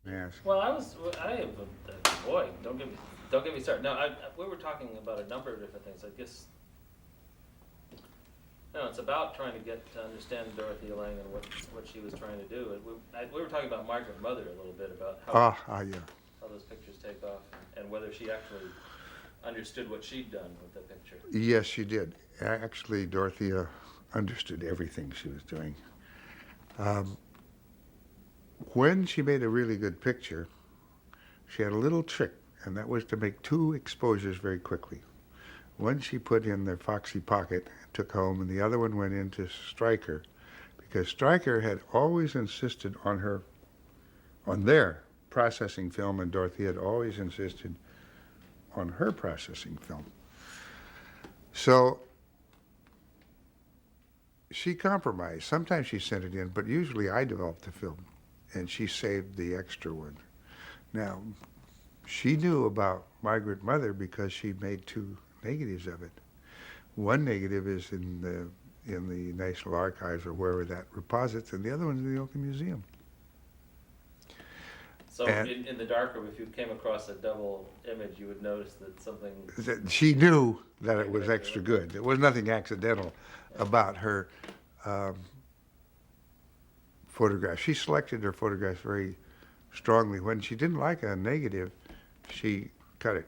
Yes. Well, boy, don't get me started. No, we were talking about a number of different things. I guess, no, it's about trying to get to understand Dorothea Lange and what she was trying to do. And we were talking about Margaret Mother a little bit, about Yeah. how those pictures take off, and whether she actually understood what she'd done with the picture. Yes, she did. Actually, Dorothea understood everything she was doing. Um, when she made a really good picture, she had a little trick, and that was to make two exposures very quickly. One she put in the Foxy pocket and took home, and the other one went into Stryker, because Stryker had always insisted on their processing film, and Dorothea had always insisted on her processing film. So she compromised. Sometimes she sent it in, but usually I developed the film, and she saved the extra one. Now, she knew about Margaret Mother because she made two negatives of it. One negative is in the National Archives or wherever that reposits, and the other one's in the Oakland Museum. So in the darkroom, if you came across a double image, you would notice that something. She knew that it was extra good. There was nothing accidental about her photograph. She selected her photographs very strongly. When she didn't like a negative, she cut it,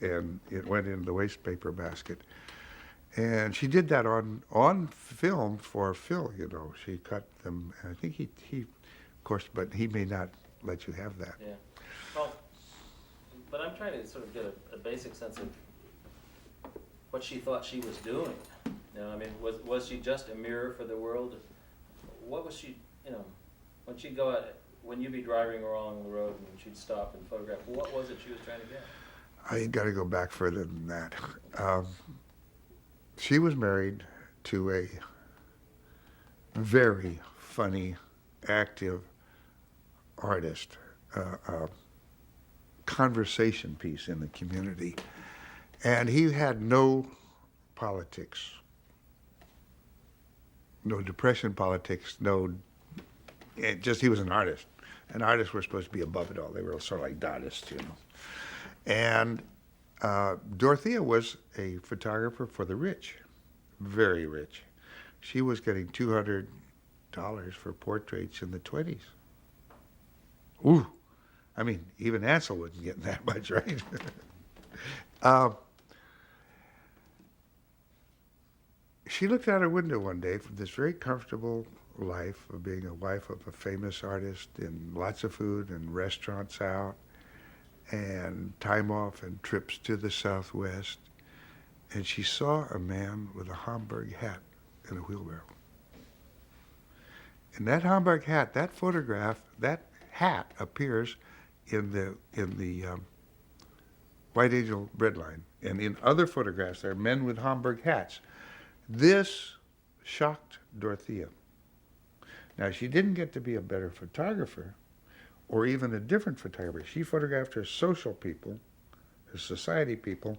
and it went in the waste paper basket. And she did that on film for Phil. She cut them. And I think he, of course, but he may not let you have that. Yeah. Well, but I'm trying to sort of get a basic sense of what she thought she was doing. I mean, was she just a mirror for the world? What was she, when she'd go out, when you'd be driving along the road and she'd stop and photograph, what was it she was trying to get? I got to go back further than that. She was married to a very funny, active artist, a conversation piece in the community. And he had no politics, no depression politics, he was an artist. And artists were supposed to be above it all. They were sort of like Dadists, And Dorothea was a photographer for the rich, very rich. She was getting $200 for portraits in the 20s. Ooh, I mean, even Ansel wasn't getting that much, right? She looked out her window one day from this very comfortable life of being a wife of a famous artist and lots of food and restaurants out and time off and trips to the Southwest. And she saw a man with a Homburg hat and a wheelbarrow. And that Homburg hat, that photograph, that hat appears in the White Angel breadline. And in other photographs, there are men with Homburg hats. This shocked Dorothea. Now, she didn't get to be a better photographer or even a different photographer. She photographed her social people, her society people,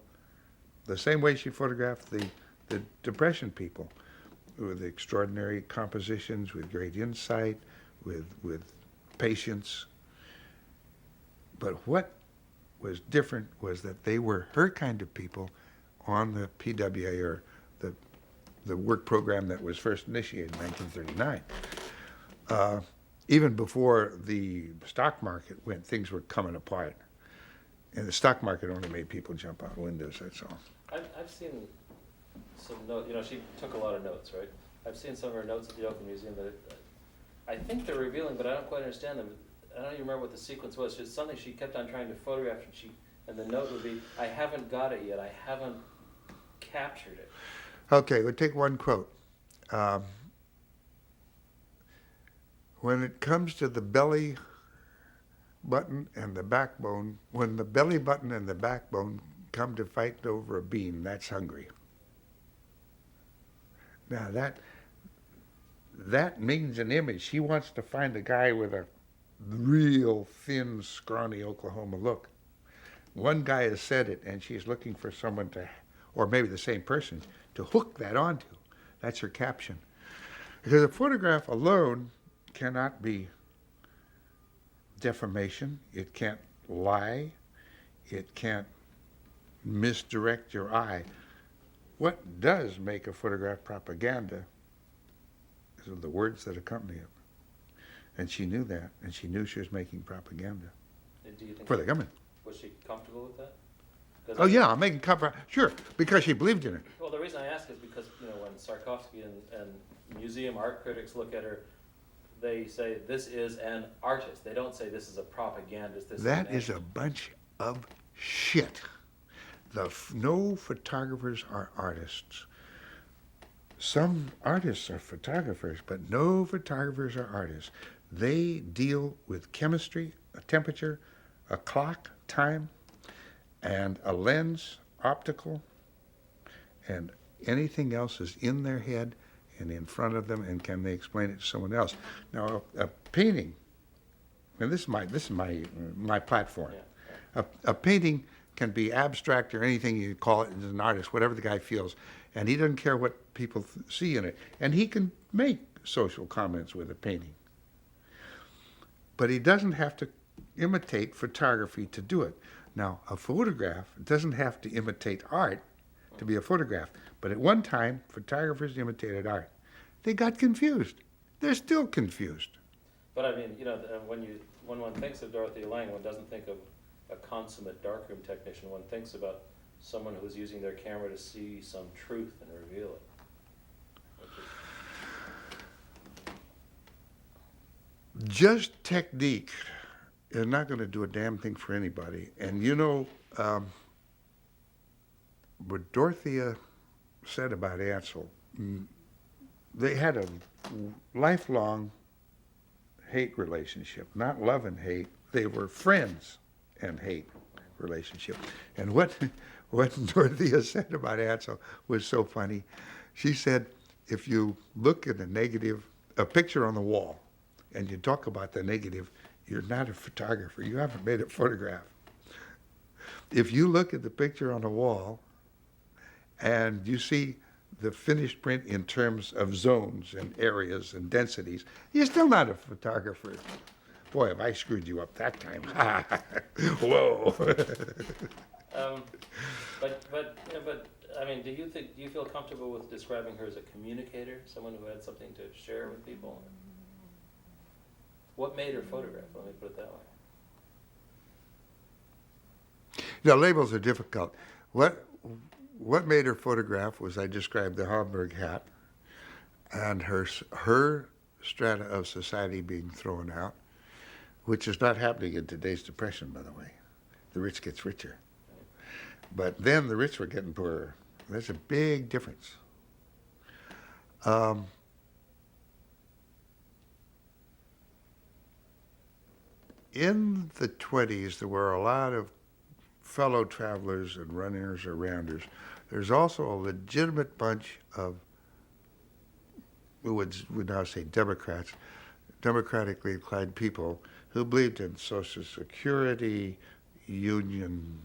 the same way she photographed the Depression people, with extraordinary compositions, with great insight, with patience. But what was different was that they were her kind of people on the PWA, or the work program that was first initiated in 1939. Even before the stock market went, things were coming apart. And the stock market only made people jump out windows, that's all. I've seen some notes, she took a lot of notes, right? I've seen some of her notes at the Oakland Museum that I think they're revealing, but I don't quite understand them. I don't even remember what the sequence was. It's something she kept on trying to photograph, and the note would be, I haven't got it yet, I haven't captured it. Okay, we'll take one quote. When it comes to the belly button and the backbone, when the belly button and the backbone come to fight over a bean, that's hungry. Now that means an image. She wants to find a guy with a real thin, scrawny Oklahoma look. One guy has said it, and she's looking for someone to, or maybe the same person, to hook that onto. That's her caption. Because a photograph alone cannot be defamation. It can't lie. It can't misdirect your eye. What does make a photograph propaganda is the words that accompany it. And she knew that, and she knew she was making propaganda And do you think for the government. was she comfortable with that? 'Cause Oh yeah, I'm making sure, because she believed in it. Well, the reason I ask is because, you know, when Sarkovsky and museum art critics look at her, they say this is an artist. They don't say this is a propagandist. That is a bunch of shit. No photographers are artists. Some artists are photographers, but no photographers are artists. They deal with chemistry, a temperature, a clock, time, and a lens, optical, and anything else is in their head and in front of them, and can they explain it to someone else? Now, a painting, and this is my platform. Yeah. A painting can be abstract or anything you call it as an artist, whatever the guy feels, and he doesn't care what people see in it, and he can make social comments with a painting. But he doesn't have to imitate photography to do it. Now, a photograph doesn't have to imitate art to be a photograph. But at one time, photographers imitated art. They got confused. They're still confused. But I mean, you know, when one thinks of Dorothea Lange, one doesn't think of a consummate darkroom technician. One thinks about someone who's using their camera to see some truth and reveal it. Just technique is not going to do a damn thing for anybody. And you know, what Dorothea said about Ansel, they had a lifelong hate relationship, not love and hate. They were friends and hate relationship. And what Dorothea said about Ansel was so funny. She said, if you look at a picture on the wall, and you talk about the negative, you're not a photographer. You haven't made a photograph. If you look at the picture on the wall and you see the finished print in terms of zones and areas and densities, you're still not a photographer. Boy, have I screwed you up that time. Whoa. But I mean, do you feel comfortable with describing her as a communicator, someone who had something to share with people? What made her photograph? Let me put it that way. Now, labels are difficult. What made her photograph was I described the Homburg hat and her strata of society being thrown out, which is not happening in today's depression, by the way. The rich gets richer. But then the rich were getting poorer. There's a big difference. In the 20s, there were a lot of fellow travelers and runners or rounders. There's also a legitimate bunch of, we would now say Democrats, democratically inclined people who believed in Social Security, union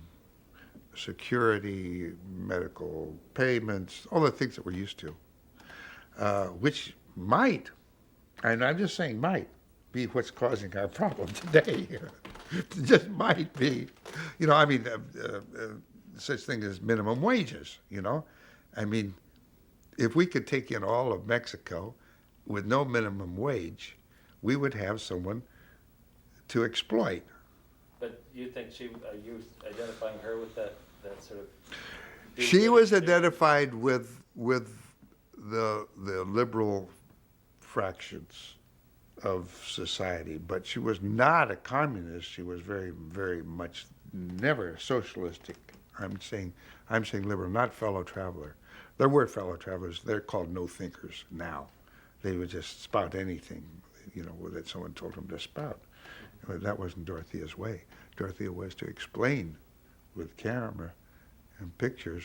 security, medical payments, all the things that we're used to, which might, and I'm just saying might, be what's causing our problem today. Just might be. You know, I mean, such thing as minimum wages, you know. I mean, if we could take in all of Mexico with no minimum wage, we would have someone to exploit. But you think are you identifying her with that sort of... She was identified with the liberal fractions of society, but she was not a communist. She was very, very much never socialistic. I'm saying liberal, not fellow traveler. There were fellow travelers. They're called no thinkers now. They would just spout anything, you know, that someone told them to spout. But that wasn't Dorothea's way. Dorothea was to explain with camera and pictures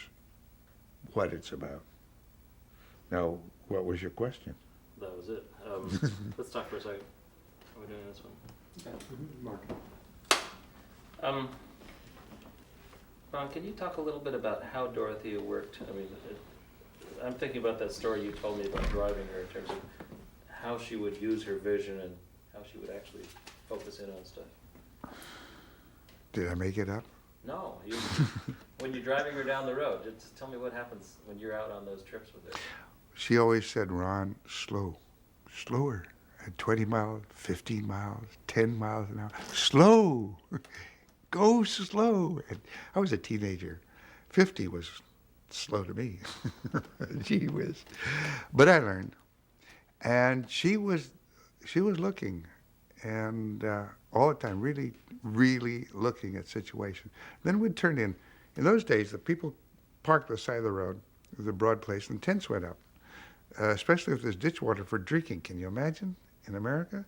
what it's about. Now, what was your question? That was it. Let's talk for a second. Are we doing this one? Yeah. Mark. Ron, can you talk a little bit about how Dorothea worked? I mean, I'm thinking about that story you told me about driving her in terms of how she would use her vision and how she would actually focus in on stuff. Did I make it up? No, when you're driving her down the road, just tell me what happens when you're out on those trips with her. She always said, Ron, slower. At 20 miles, 15 miles, 10 miles an hour. Slow. Go slow. And I was a teenager. 50 was slow to me. Gee whiz. But I learned. And she was looking, and all the time, really, really looking at situation. Then we'd turn in. In those days, the people parked the side of the road, it was a broad place, and tents went up, especially if there's ditch water for drinking. Can you imagine in America?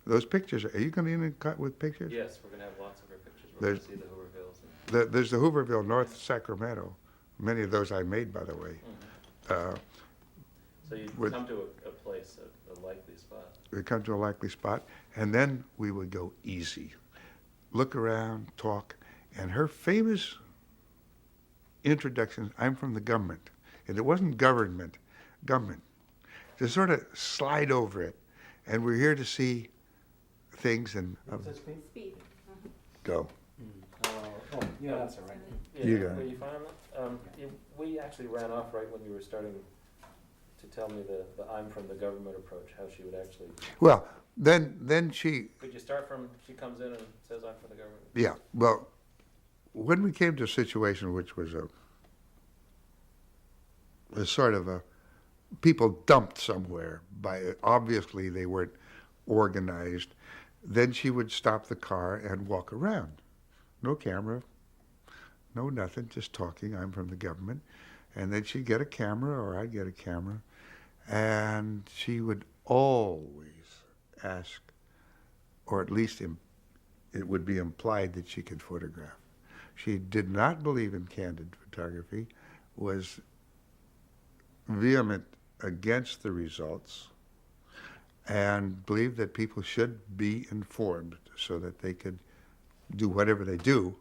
Those pictures, are you going to be in cut with pictures? Yes, we're going to have lots of her pictures. We're going to see the Hoovervilles. There's the Hooverville, North Sacramento. Many of those I made, by the way. Mm-hmm. So you'd come to a place, a likely spot. We'd come to a likely spot, and then we would go easy. Look around, talk, and her famous introduction, I'm from the government. And it wasn't government. To sort of slide over it. And we're here to see things and... Speed. Go. Yeah, that's all right. Yeah, You got it. were you fine on that? We actually ran off right when you were starting to tell me the I'm from the government approach, how she would actually... Well, then she... Could you start from, she comes in and says I'm from the government? Yeah, well, when we came to a situation which was a sort of a... People dumped somewhere by... Obviously, they weren't organized. Then she would stop the car and walk around. No camera, no nothing, just talking. I'm from the government. And then she'd get a camera, or I'd get a camera, and she would always ask, or at least it would be implied that she could photograph. She did not believe in candid photography, was vehement against the results, and believed that people should be informed so that they could do whatever they do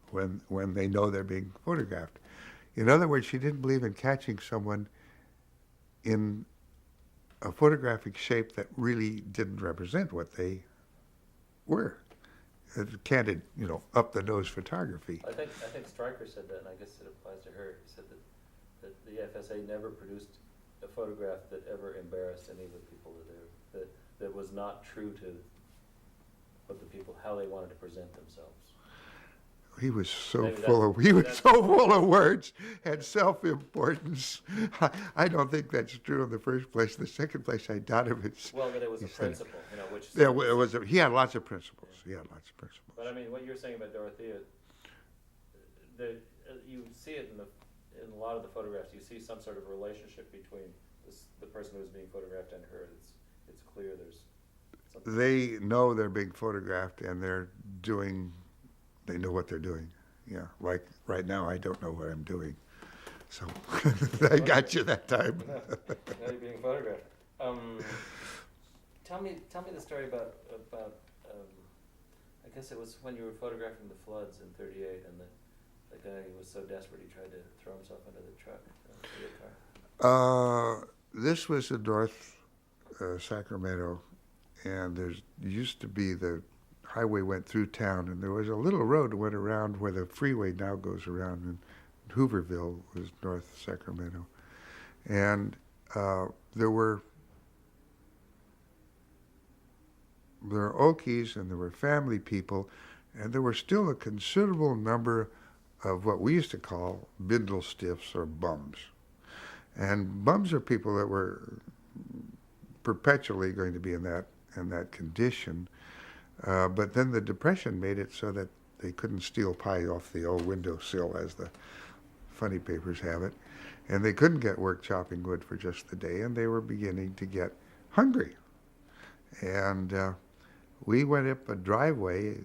when they know they're being photographed. In other words, she didn't believe in catching someone in a photographic shape that really didn't represent what they were. Candid, up the nose photography. I think Stryker said that, and I guess it applies to her. He said that the FSA never produced a photograph that ever embarrassed any of the people that was not true to what the people, how they wanted to present themselves. He was so Maybe full of words and self-importance. I don't think that's true in the first place. In the second place, I doubt if it's... Well, but it was a principle, which... Yeah, it was. He had lots of principles. Yeah. He had lots of principles. But I mean, what you're saying about Dorothea, you see it in a lot of the photographs. You see some sort of relationship between the person who's being photographed and her. It's clear there's something. They know they're being photographed, and they know what they're doing. Yeah, like right now, I don't know what I'm doing. So I got you that time. Now you're being photographed. Tell me the story about I guess it was when you were photographing the floods in '38, and the guy was so desperate he tried to throw himself under the truck, the car. This was in North Sacramento, and there used to be the highway went through town, and there was a little road that went around where the freeway now goes around, and Hooverville was North Sacramento. And there were Okies, and there were family people, and there were still a considerable number of what we used to call bindle stiffs or bums. And bums are people that were perpetually going to be in that condition. But then the Depression made it so that they couldn't steal pie off the old windowsill, as the funny papers have it. And they couldn't get work chopping wood for just the day, and they were beginning to get hungry. And we went up a driveway,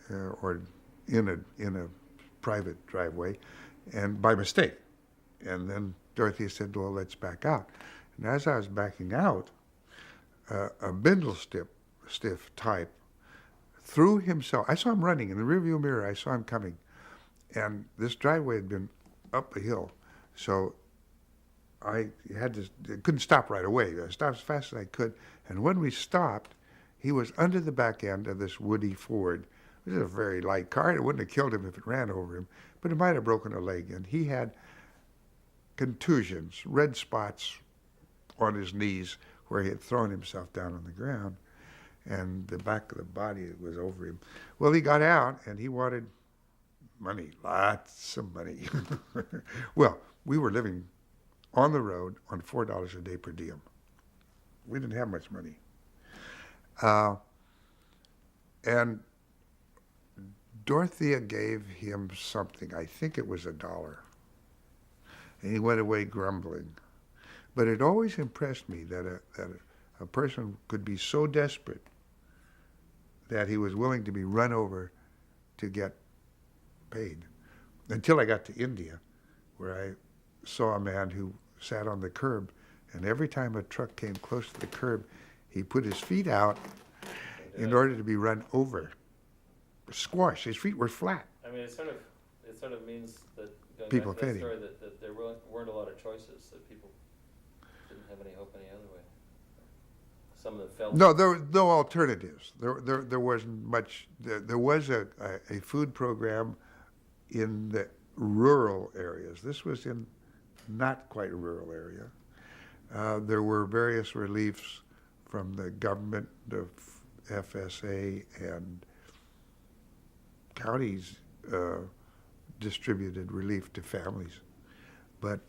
or in a private driveway, and by mistake. And then Dorothy said, well, let's back out. And as I was backing out, a bindle stiff type threw himself. I saw him running in the rearview mirror. I saw him coming, and this driveway had been up a hill, so I couldn't stop right away. I stopped as fast as I could, and when we stopped, he was under the back end of this woody Ford, It was a very light car. It wouldn't have killed him if it ran over him, but it might have broken a leg. And he had contusions, red spots on his knees where he had thrown himself down on the ground, and the back of the body was over him. Well, he got out, and he wanted money, lots of money. Well, we were living on the road on $4 a day per diem. We didn't have much money. And Dorothea gave him something. I think it was $1. And he went away grumbling. But it always impressed me that a person could be so desperate that he was willing to be run over to get paid. Until I got to India, where I saw a man who sat on the curb, and every time a truck came close to the curb, he put his feet out in order to be run over. Squashed. His feet were flat. I mean, it sort of means that, going People back to that fitting. story, that there weren't a lot of choices, that people didn't have any hope any other way. Some of them felt... No, there were no alternatives. There wasn't much. There was a food program in the rural areas. This was in not quite a rural area. There were various reliefs from the government, the FSA, and counties distributed relief to families. But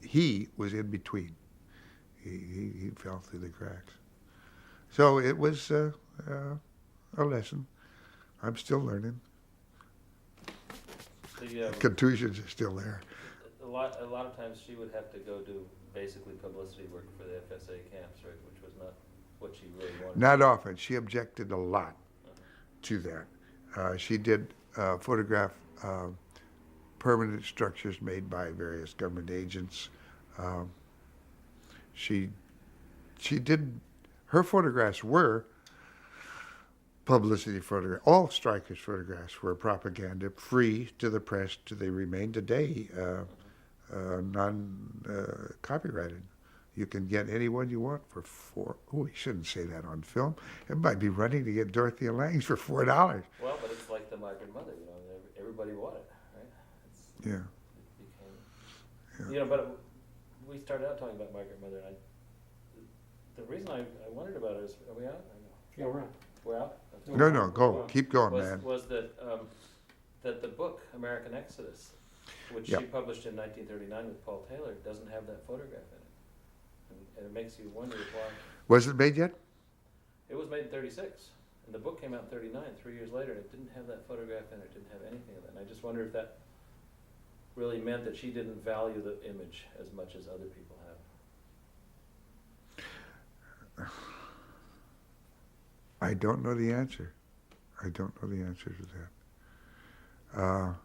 he was in between. He fell through the cracks. So it was a lesson. I'm still learning. Contusions are still there. A lot of times she would have to go do basically publicity work for the FSA camps, right, which was not what she really wanted. Not often. She objected a lot to that. She did photograph permanent structures made by various government agents. She did, her photographs were publicity photographs. All strikers' photographs were propaganda, free to the press. They remain today non-copyrighted. You can get any one you want for you shouldn't say that on film. It might be running to get Dorothea Lange's for $4. Well, but it's like the Migrant Mother, everybody bought it, right? Yeah. It became, but we started out talking about Migrant Mother, and the reason I wondered about it is, are we out? Yeah, we're on. We're out? No, go. Keep going, man. Was that the book, American Exodus, which Yep. she published in 1939 with Paul Taylor, doesn't have that photograph in it. And it makes you wonder why. Was it made yet? It was made in 36, and the book came out in 39, 3 years later, and it didn't have that photograph in it, didn't have anything of that. And I just wonder if that really meant that she didn't value the image as much as other people have. I don't know the answer. I don't know the answer to that.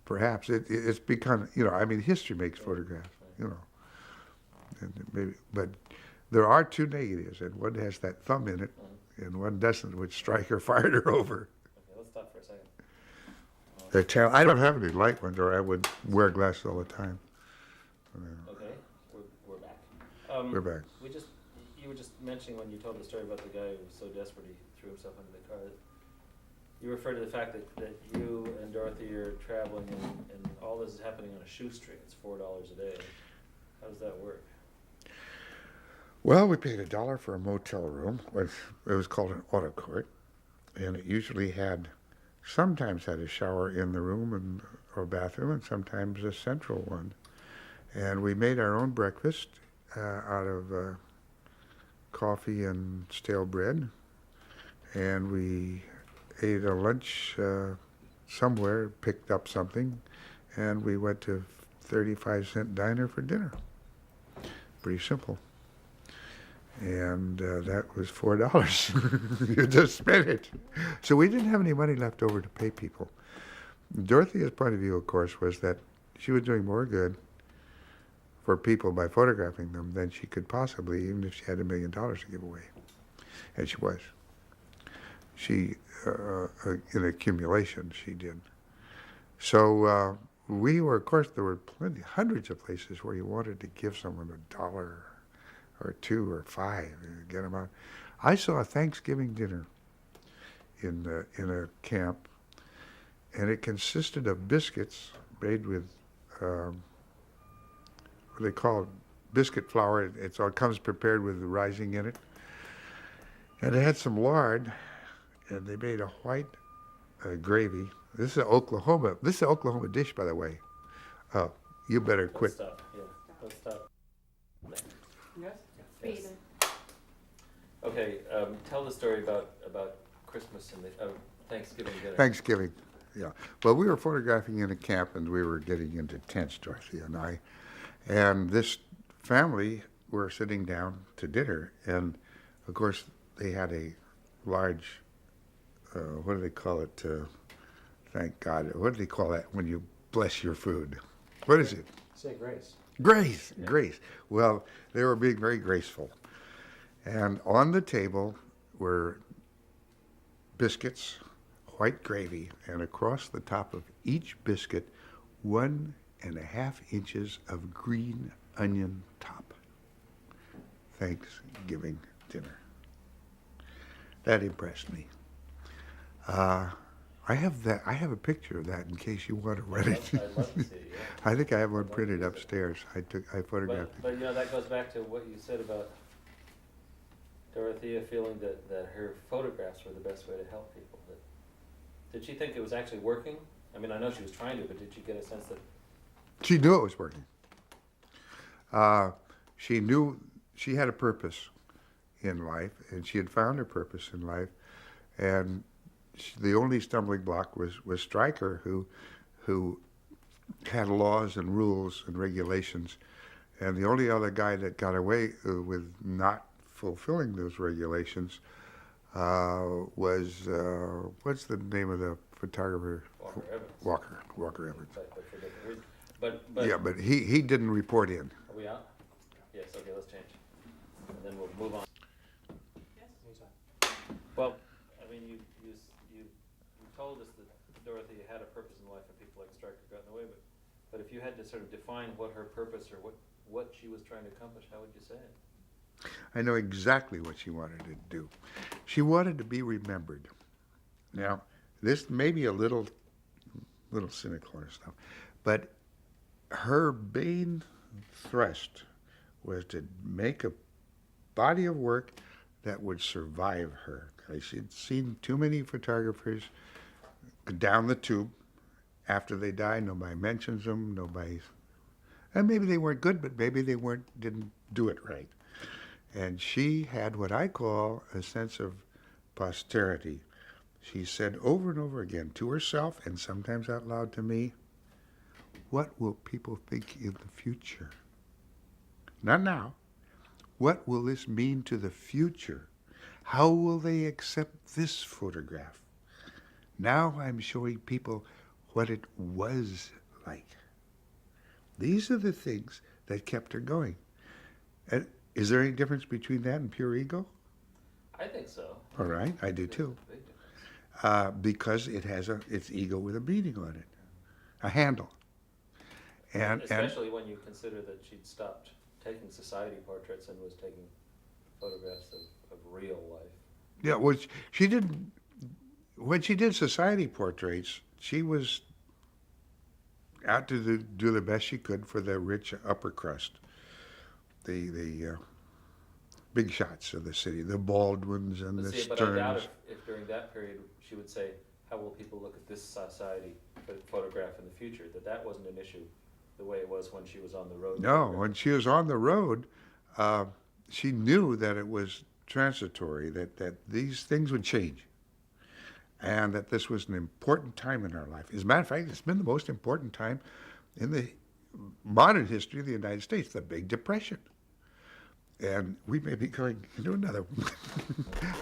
Perhaps it's become, history makes photographs, and maybe, but there are two negatives, and one has that thumb in it, and one doesn't, which Stryker fired her over. Okay, let's stop for a second. I don't have any light ones, or I would wear glasses all the time. Okay, we're back. We're back. You were just mentioning when you told the story about the guy who was so desperate he threw himself into the car. You referred to the fact that you and Dorothy are traveling and all this is happening on a shoestring. It's $4 a day. How does that work? Well, we paid $1 for a motel room. It was called an auto court, and it usually sometimes had a shower in the room or bathroom, and sometimes a central one. And we made our own breakfast out of coffee and stale bread, and we ate a lunch somewhere, picked up something, and we went to 35-cent diner for dinner. Pretty simple. And that was $4. You just spent it. So we didn't have any money left over to pay people. Dorothea's point of view, of course, was that she was doing more good for people by photographing them than she could possibly, even if she had $1 million to give away. And she was. She, in accumulation, she did. So we were, of course, there were hundreds of places where you wanted to give someone $1 or 2 or 5. Get them out. I saw a Thanksgiving dinner in a camp, and it consisted of biscuits made with what they call biscuit flour. It all comes prepared with the rising in it, and it had some lard, and they made a white gravy. This is Oklahoma. This is an Oklahoma dish, by the way. Oh, you better Let's quit. stop, yeah, let's stop. Yes? Yes. Okay, tell the story about Christmas and the Thanksgiving dinner. Thanksgiving, yeah. Well, we were photographing in a camp, and we were getting into tents, Dorothy and I. And this family were sitting down to dinner, and of course they had a large, what do they call it? Thank God. What do they call that when you bless your food? What is it? Say grace. Grace, grace. Well, they were being very graceful. And on the table were biscuits, white gravy, and across the top of each biscuit, 1.5 inches of green onion top. Thanksgiving dinner. That impressed me. I have that. I have a picture of that in case you want to run it. I'd love to see it, yeah. I think I have one printed upstairs. I photographed it. But you know, that goes back to what you said about Dorothea feeling that her photographs were the best way to help people. Did she think it was actually working? I mean, I know she was trying to, but did she get a sense that... She knew it was working. She knew she had a purpose in life, and she had found her purpose in life. And the only stumbling block was Stryker, who had laws and rules and regulations. And the only other guy that got away with not fulfilling those regulations was, what's the name of the photographer? Walker Evans. Walker Evans. But for different reasons. But Yeah, but he didn't report in. are we out? Yes, okay, let's change. And then we'll move on. Well, I mean, you told us that Dorothy had a purpose in life and people like Stryker got in the way, but if you had to sort of define what her purpose or what she was trying to accomplish, how would you say it? I know exactly what she wanted to do. She wanted to be remembered. Now, this may be a little cynical or stuff, but her main thrust was to make a body of work that would survive her. She'd seen too many photographers down the tube after they died. Nobody mentions them. And maybe they weren't good, but maybe they didn't do it right. And she had what I call a sense of posterity. She said over and over again to herself, and sometimes out loud to me, what will people think in the future? Not now. What will this mean to the future? How will they accept this photograph? Now I'm showing people what it was like. These are the things that kept her going. And is there any difference between that and pure ego? I think so. All right, I do too. There's a big difference. Because it has its ego with a meaning on it, a handle. And especially when you consider that she'd stopped taking society portraits and was taking photographs of real life. yeah, which she didn't. When she did society portraits, she was out to do the best she could for the rich upper crust, the big shots of the city, the Baldwins and the But I doubt Stearns. if during that period she would say, how will people look at this society photograph in the future? That wasn't an issue the way it was when she was on the road. No, when she was on the road, she knew that it was transitory, that these things would change, and that this was an important time in her life. As a matter of fact, it's been the most important time in the modern history of the United States, the Big Depression. And we may be going into another one.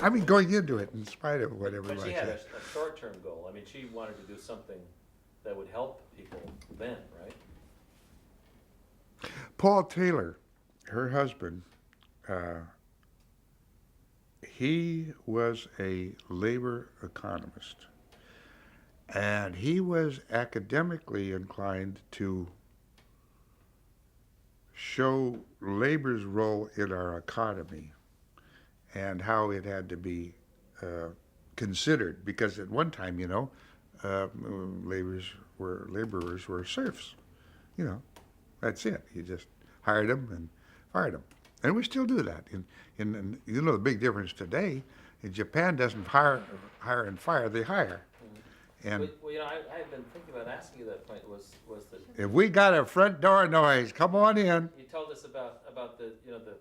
I mean, going into it in spite of what everyone But she had says. a short-term goal. I mean, she wanted to do something that would help people then, right? Paul Taylor, her husband, he was a labor economist, and he was academically inclined to show labor's role in our economy and how it had to be uh, considered. Because at one time, uh, laborers were serfs. You know, that's it. You just hired them and fired them, and we still do that. In the big difference today, in Japan doesn't hire and fire. They hire. And Well, I had been thinking about asking you that point was that if we got a front door noise, come on in. you told us about the the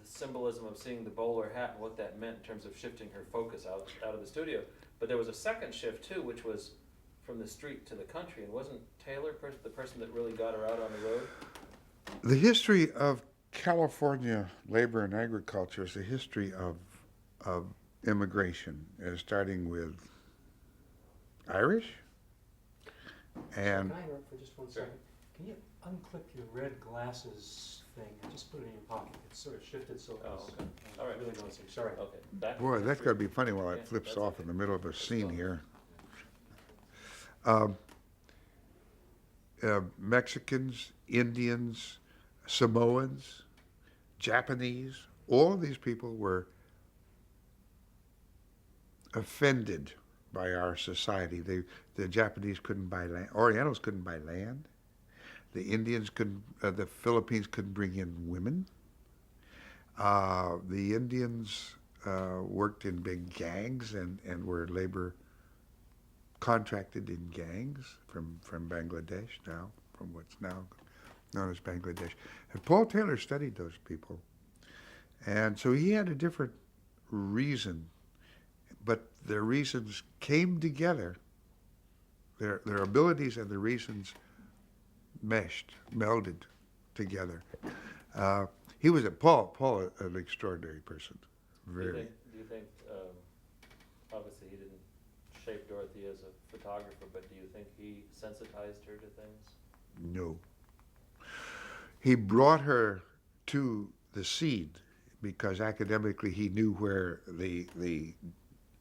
symbolism of seeing the bowler hat and what that meant in terms of shifting her focus out of the studio. But there was a second shift too, which was from the street to the country. And wasn't Taylor the person that really got her out on the road? The history of California labor and agriculture is a history of immigration, starting with Irish and Can I interrupt for just one Sure. second? Can you unclip your red glasses thing and just put it in your pocket? It's sort of shifted so Oh, fast. okay. All right. Really noticing, sorry. Okay. Back to boy, the that's history. got to be funny while it Yeah, flips that's off okay. in the middle of a scene fine. here. Mexicans, Indians, Samoans, Japanese, all of these people were offended by our society. The Japanese couldn't buy land. Orientals couldn't buy land. The Indians couldn't. The Philippines couldn't bring in women. The Indians worked in big gangs and were labor contracted in gangs from Bangladesh now, from what's now known as Bangladesh. And Paul Taylor studied those people. And so he had a different reason, but their reasons came together. Their abilities and the reasons melded together. He was Paul, an extraordinary person. Very. Do you think obviously he didn't shape Dorothy as a photographer, but do you think he sensitized her to things? No. He brought her to the seed because academically he knew where the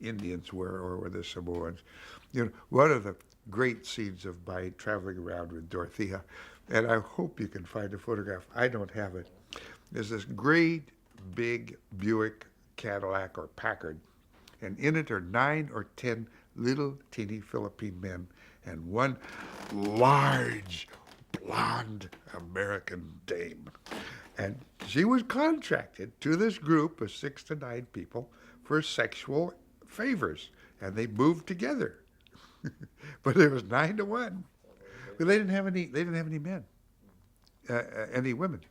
Indians were or where the Samoans. One of the great scenes of my traveling around with Dorothea, and I hope you can find a photograph. I don't have it. There's this great big Buick Cadillac or Packard, and in it are 9 or 10 little teeny Philippine men and one large blonde American dame. And she was contracted to this group of 6 to 9 people for sexual favors, and they moved together. But it was 9 to 1. But they didn't have any. They didn't have any men, any women.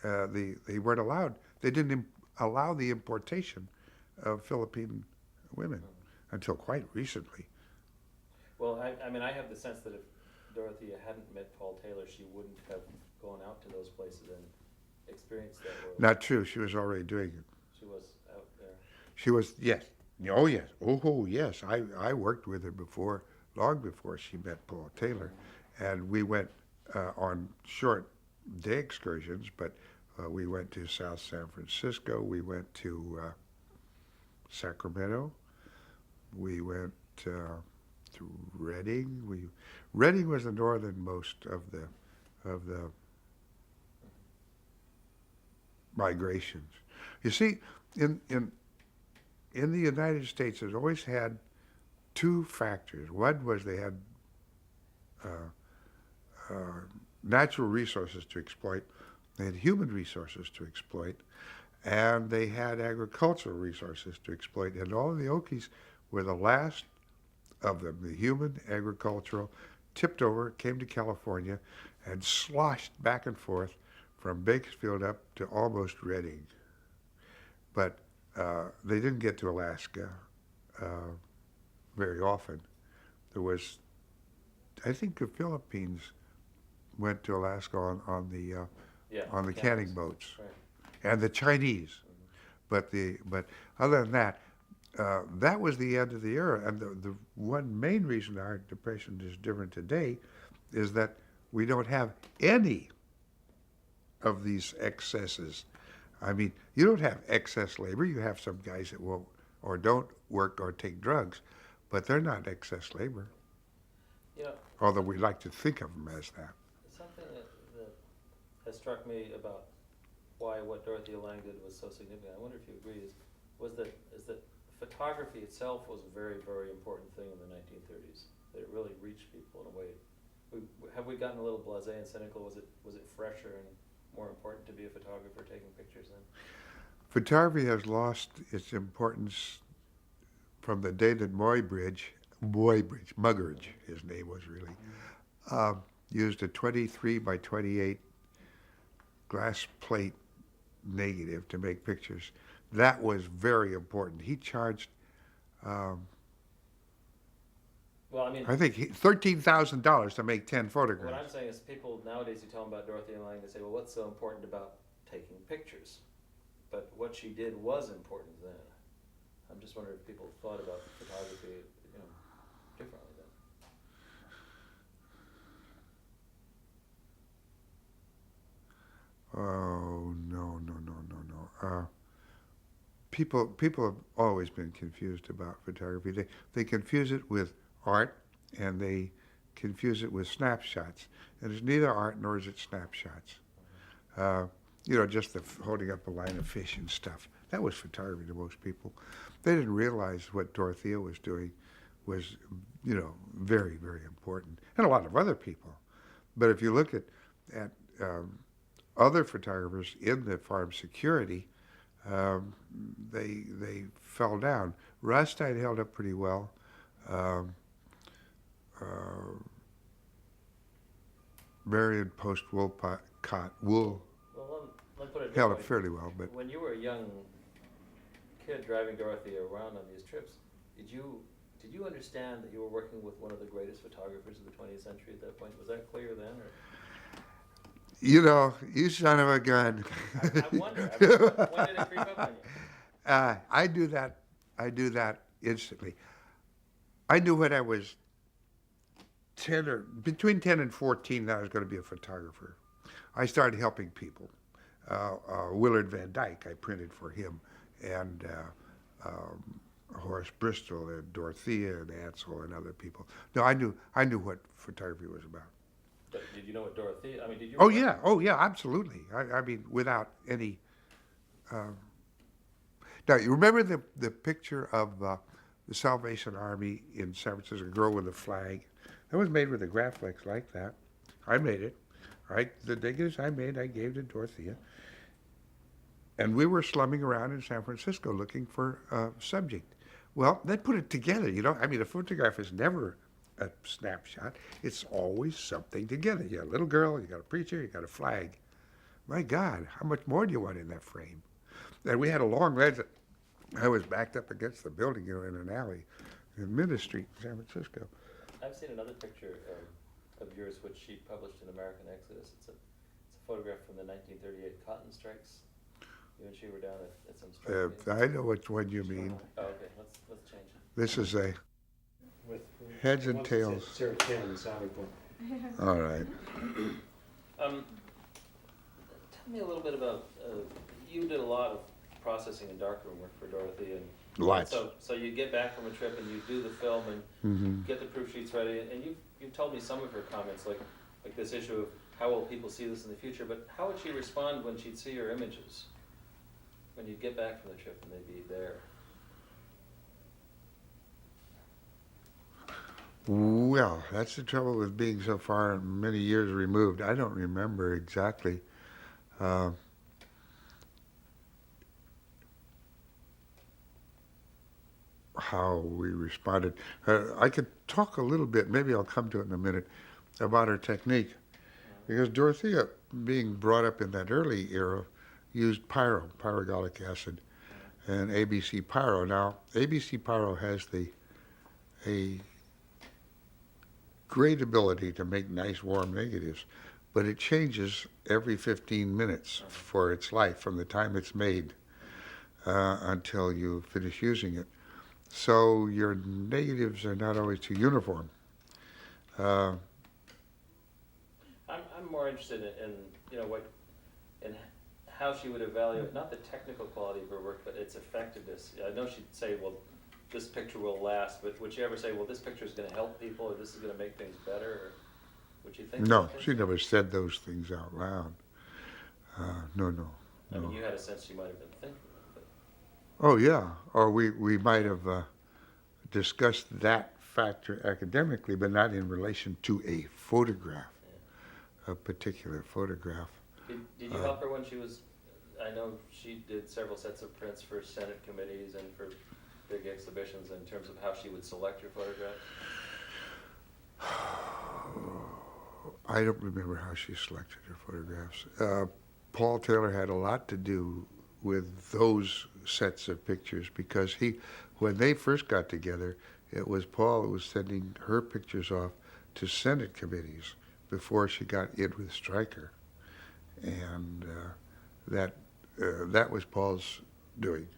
They weren't allowed. They didn't allow the importation of Philippine women until quite recently. Well, I mean, I have the sense that if Dorothea hadn't met Paul Taylor, she wouldn't have gone out to those places and experienced that world. Not true. She was already doing it. She was out there. She was, yes. Oh, yes. Oh, yes. I worked with her before, long before she met Paul Taylor. And we went on short day excursions, but we went to South San Francisco. We went to Sacramento. We went to Redding. Redding was the northernmost of the migrations. You see, in the United States, it's always had 2 factors. One was they had natural resources to exploit, they had human resources to exploit, and they had agricultural resources to exploit. And all of the Okies were the last of them, the human, agricultural, tipped over, came to California, and sloshed back and forth from Bakersfield up to almost Redding. But they didn't get to Alaska very often. There was, I think the Philippines went to Alaska on the canning boats, Right. and the Chinese. But other than that, that was the end of the era. And the one main reason our depression is different today is that we don't have any of these excesses. I mean, you don't have excess labor. You have some guys that won't or don't work or take drugs, but they're not excess labor, You know, although we like to think of them as that. something that that struck me about why what Dorothea Lange did was so significant, I wonder if you agree, is that photography itself was a very, very important thing in the 1930s. That it really reached people in a way. Have we gotten a little blasé and cynical? Was it fresher and more important to be a photographer taking pictures then? Photography has lost its importance from the day that Muggeridge, his name was really, used a 23 by 28 glass plate negative to make pictures. That was very important. He charged, Well, I mean, I think, $13,000 to make 10 what photographs. I'm saying is people nowadays, you tell them about Dorothea Lange, they say, well, what's so important about taking pictures? But what she did was important then. I'm just wondering if people thought about photography, differently then. Oh, no. People have always been confused about photography. They confuse it with art, and they confuse it with snapshots. And it's neither art nor is it snapshots. Just the holding up a line of fish and stuff. That was photography to most people. They didn't realize what Dorothea was doing was, very, very important. And a lot of other people. But if you look at other photographers in the farm security, they fell down. Rustite held up pretty well. Marion Post Woolcott wool Well, let me put it held this up way. fairly well, but When you were a young kid driving Dorothea around on these trips, did you understand that you were working with one of the greatest photographers of the 20th century at that point? Was that clear then? Or? you son of a gun. I wonder. I mean, when did it creep up on you? I do that instantly. I knew when I was between 10 and 14 that I was going to be a photographer. I started helping people. Willard Van Dyke, I printed for him, and Horace Bristol and Dorothea and Ansel and other people. No, I knew what photography was about. But did you know what Dorothea? I mean, did you? Oh yeah, absolutely. I mean, without any. Now you remember the picture of the Salvation Army in San Francisco, a girl with a flag. That was made with a Graflex like that. I made it. Right, the negatives I made, I gave to Dorothea. And we were slumming around in San Francisco looking for a subject. Well, they put it together, I mean, a photograph is never a snapshot. It's always something together. You got a little girl, you got a preacher, you got a flag. My God, how much more do you want in that frame? And we had a long ledge. I was backed up against the building, in an alley in Minna Street, San Francisco. I've seen another picture of yours, which she published in American Exodus. It's a photograph from the 1938 cotton strikes. You and she were down at some strike. I know which one you mean. Oh, okay. Let's change it. This is a With heads and tails. Sarah Chen and Sally Point. All right. Tell me a little bit about, you did a lot of processing and darkroom work for Dorothea. And Lots. So you get back from a trip and you do the film and get the proof sheets ready. And you've told me some of her comments, like this issue of how will people see this in the future, but how would she respond when she'd see your images? When you'd get back from the trip and they'd be there? Well, that's the trouble with being so far many years removed. I don't remember exactly. How we responded. I could talk a little bit, maybe I'll come to it in a minute, about her technique. Because Dorothea, being brought up in that early era, used pyrogallic acid, and ABC Pyro. Now, ABC Pyro has a great ability to make nice warm negatives, but it changes every 15 minutes for its life, from the time it's made until you finish using it. So your negatives are not always too uniform. I'm more interested in in how she would evaluate not the technical quality of her work, but its effectiveness. I know she'd say, well, this picture will last, but would she ever say, well, this picture is going to help people, or this is going to make things better? Or would you think? No, she never said those things out loud. No. I mean, you had a sense she might have been thinking of it. Oh, yeah. Or we might have discussed that factor academically, but not in relation to a photograph, Yeah. a particular photograph. Did you help her when she was, I know she did several sets of prints for Senate committees and for big exhibitions in terms of how she would select your photographs? I don't remember how she selected her photographs. Paul Taylor had a lot to do with those sets of pictures because when they first got together, it was Paul who was sending her pictures off to Senate committees before she got in with Stryker, and that was Paul's doing,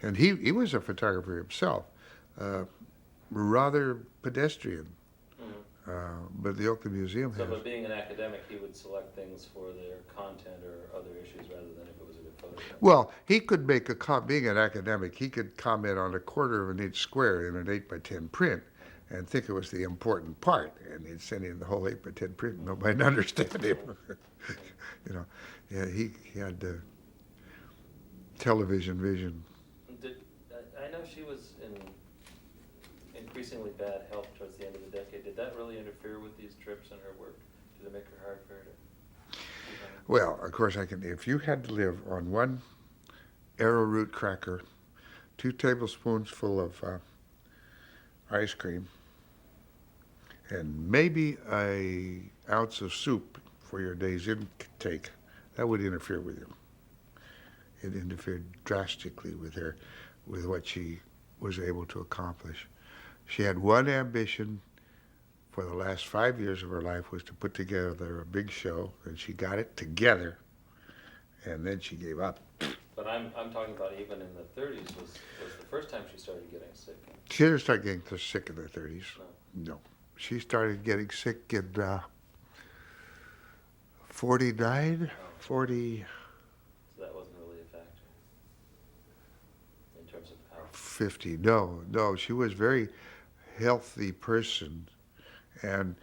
and he was a photographer himself, rather pedestrian. But the Oakland Museum So, has. but being an academic, he would select things for their content or other issues rather than if it was a good photograph. Well, he could make being an academic, he could comment on a quarter of an inch square in an 8 by 10 print and think it was the important part, and he'd send in the whole 8 by 10 print and nobody'd understand him. You know, yeah, he had the television vision. I know she was in increasingly bad health towards the end of the decade. Did that really interfere with these trips and her work? Did it make her hard for her to? Well, of course, if you had to live on one arrowroot cracker, 2 tablespoons full of ice cream, and maybe an ounce of soup for your day's intake, that would interfere with you. It interfered drastically with her, with what she was able to accomplish. She had one ambition for the last 5 years of her life was to put together a big show, and she got it together, and then she gave up. But I'm talking about even in the 30s was the first time she started getting sick. She didn't start getting sick in the 30s. No. No. She started getting sick in 49, 40, So that wasn't really a factor in terms of how. 50. No. She was a very healthy person, and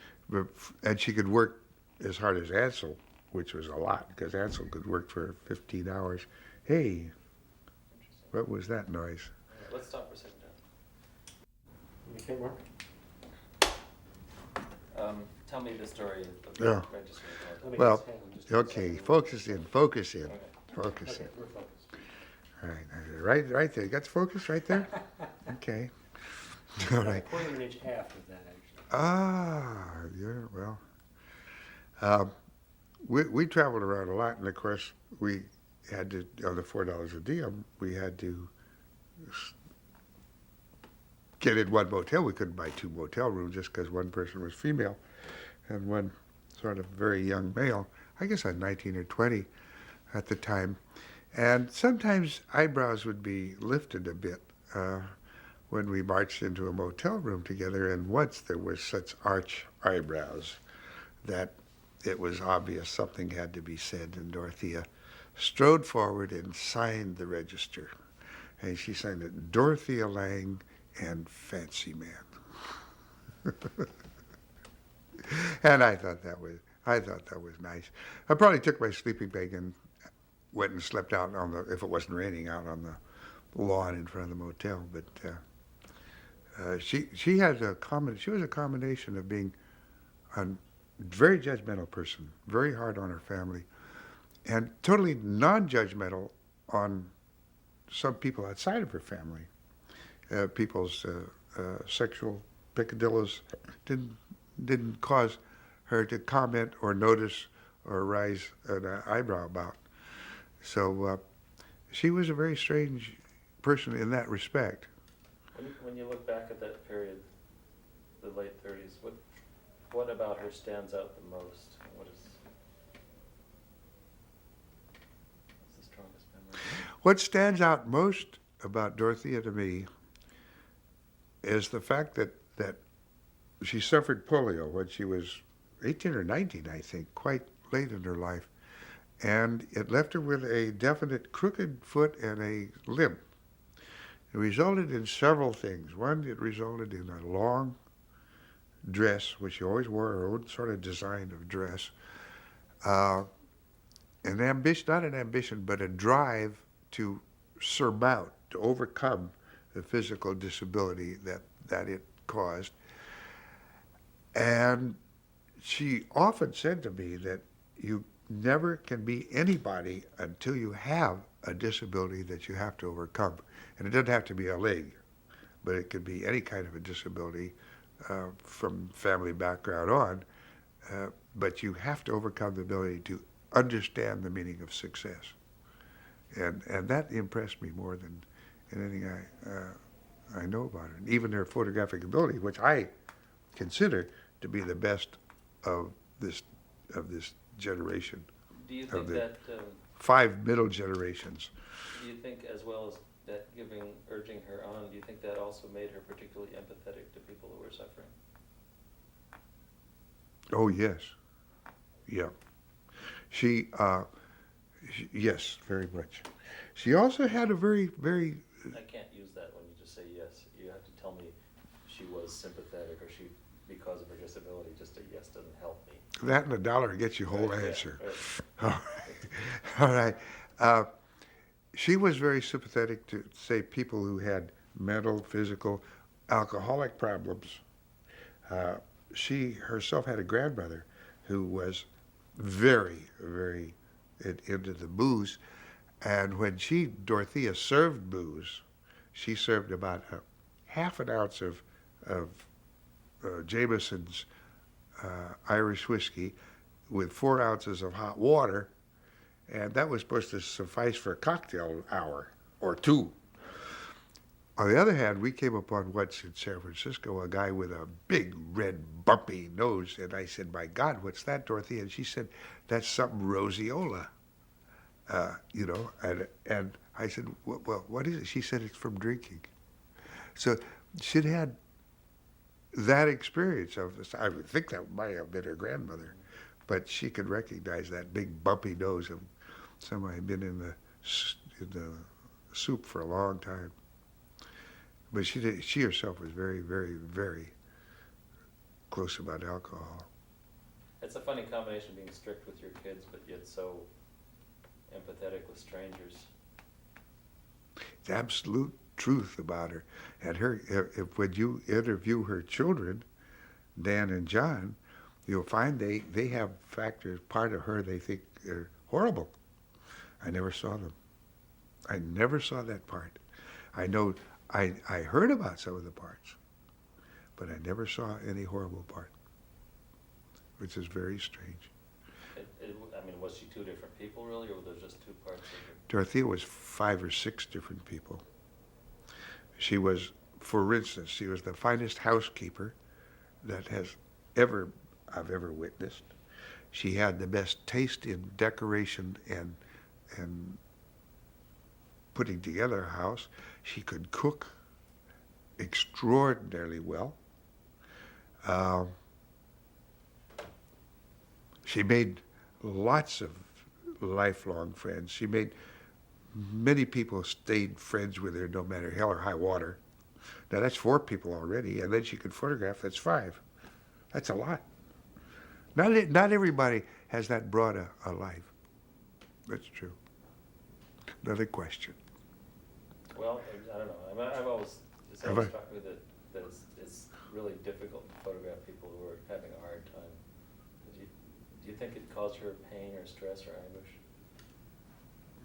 she could work as hard as Ansel, which was a lot, because Ansel could work for 15 hours. Hey, what was that noise? All right, let's stop for a second, Okay, Mark? John. Tell me the story of the Yeah. registry. Let me Well, just hang on just a okay, second. focus in. Okay. Focus Okay, in. we're focused. All right, right there. You got the focus right there? Okay. All right. A quarter of an inch after that, actually. Yeah, well. We traveled around a lot, and of course, we had to, on the $4 a diem, we had to get in one motel. We couldn't buy 2 motel rooms just because one person was female and one sort of very young male. I guess I was 19 or 20 at the time. And sometimes eyebrows would be lifted a bit when we marched into a motel room together, and once there was such arch eyebrows that it was obvious something had to be said, and Dorothea strode forward and signed the register. And she signed it, Dorothea Lang and Fancy Man. And I thought that was nice. I probably took my sleeping bag and went and slept out if it wasn't raining, out on the lawn in front of the motel. But she was a combination of being a very judgmental person, very hard on her family, and totally non-judgmental on some people outside of her family. People's sexual peccadillos didn't cause her to comment or notice or raise an eyebrow about. So she was a very strange person in that respect. When you look back at that period, the late 30s, what about her stands out the most? What's the strongest memory? What stands out most about Dorothea to me is the fact that she suffered polio when she was 18 or 19, I think, quite late in her life. And it left her with a definite crooked foot and a limp. It resulted in several things. One, it resulted in a long dress, which she always wore her own sort of design of dress, an ambition, not an ambition, but a drive to surmount, to overcome the physical disability that it caused. And she often said to me that you never can be anybody until you have a disability that you have to overcome. And it doesn't have to be a leg, but it could be any kind of a disability from family background on. But you have to overcome the ability to understand the meaning of success. And that impressed me more than anything I know about her. And even her photographic ability, which I consider to be the best of this generation. Do you Of think the that, 5 middle generations. do you think as well as that urging her on, do you think that also made her particularly empathetic to people who were suffering? Oh yes, yeah. Yes, very much. She also had a very I can't use that when you just say yes. You have to tell me she was sympathetic or she, because of her disability, just a yes doesn't help me. that and $1 gets you whole Right, yeah, answer. right. All right. She was very sympathetic to, say, people who had mental, physical, alcoholic problems. She herself had a grandmother who was very into the booze. And when Dorothea served booze, she served about half an ounce of Jameson's Irish whiskey with 4 ounces of hot water, and that was supposed to suffice for a cocktail hour or two. On the other hand, we came upon once in San Francisco a guy with a big red bumpy nose, and I said, "My God, what's that, Dorothy?" And she said, "That's something roseola." And I said, "Well, what is it?" She said, "It's from drinking." So she'd had that experience of this. I would think that might have been her grandmother, but she could recognize that big bumpy nose of somebody who'd been in the soup for a long time. But she herself was very close about alcohol. It's a funny combination, being strict with your kids, but yet so empathetic with strangers. It's absolute truth about her. And when you interview her children, Dan and John, you'll find they have factors, part of her they think are horrible. I never saw them. I never saw that part. I know I heard about some of the parts, but I never saw any horrible part, which is very strange. I mean, was she two different people really, or were there just two parts of her? Dorothea was 5 or 6 different people. She was, for instance, she was the finest housekeeper that I've ever witnessed. She had the best taste in decoration and putting together a house. She could cook extraordinarily well. She made lots of lifelong friends. She made many people stayed friends with her no matter hell or high water. Now that's 4 people already, and then she could photograph. That's 5. That's a lot. Not everybody has that broad a life. That's true. Another question. Well, I don't know. I've always struck me that it's really difficult to photograph people who are having a hard time. Do you think it caused her pain or stress or anguish?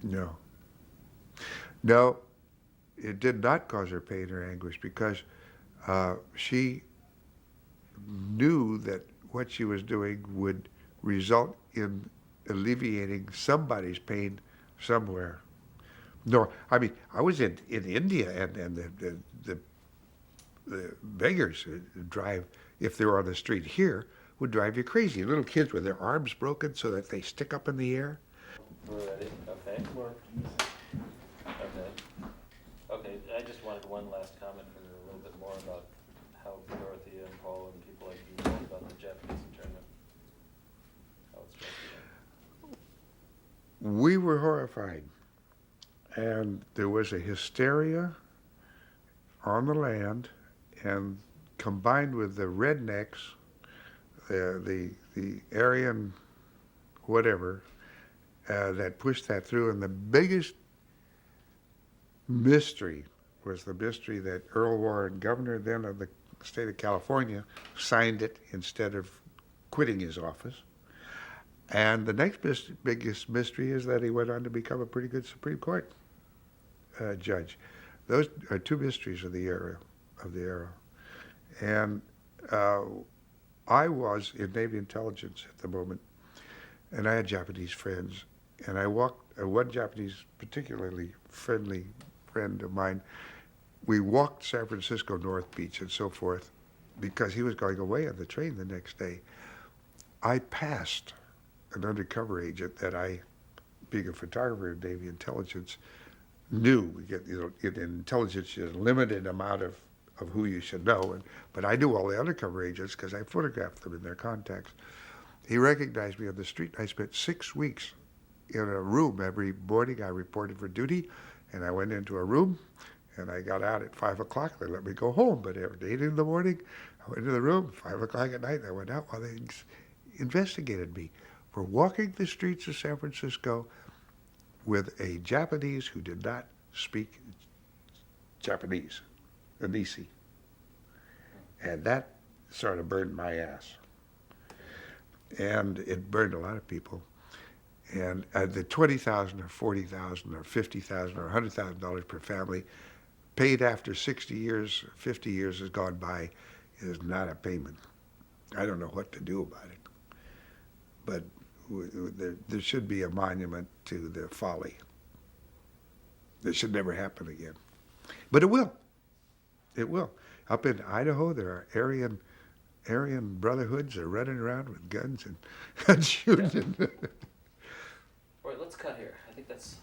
No. No, it did not cause her pain or anguish because she knew that what she was doing would result in alleviating somebody's pain somewhere. No, I mean, I was in India, and the beggars drive, if they were on the street here, would drive you crazy. Little kids with their arms broken so that they stick up in the air. We're ready. Okay. Okay. I just wanted one last comment from you, a little bit more about how Dorothea and Paul and people like you felt about the Japanese internment. How it struck you. We were horrified. And there was a hysteria on the land, and combined with the rednecks, the Aryan whatever, that pushed that through. And the biggest mystery was the mystery that Earl Warren, governor then of the state of California, signed it instead of quitting his office. And the next biggest mystery is that he went on to become a pretty good Supreme Court judge. Those are two mysteries of the era. And I was in Navy intelligence at the moment, and I had Japanese friends. And I walked, one Japanese, particularly friendly friend of mine, we walked San Francisco North Beach and so forth because he was going away on the train the next day. I passed an undercover agent that I, being a photographer in Navy intelligence, knew. We get, in intelligence, there's a limited amount of who you should know, but I knew all the undercover agents because I photographed them in their contacts. He recognized me on the street. I spent 6 weeks in a room every morning. I reported for duty, and I went into a room, and I got out at 5 o'clock. They let me go home, but at 8 in the morning, I went to the room. 5 o'clock at night, I went out while they investigated me for walking the streets of San Francisco with a Japanese who did not speak Japanese, a Nisi. And that sort of burned my ass. And it burned a lot of people. And the $20,000 or $40,000 or $50,000 or $100,000 per family paid after 60 years, 50 years has gone by is not a payment. I don't know what to do about it. But there should be a monument to the folly. This should never happen again. But it will. It will. Up in Idaho, there are Aryan brotherhoods are running around with guns and shooting. All right, let's cut here. I think that's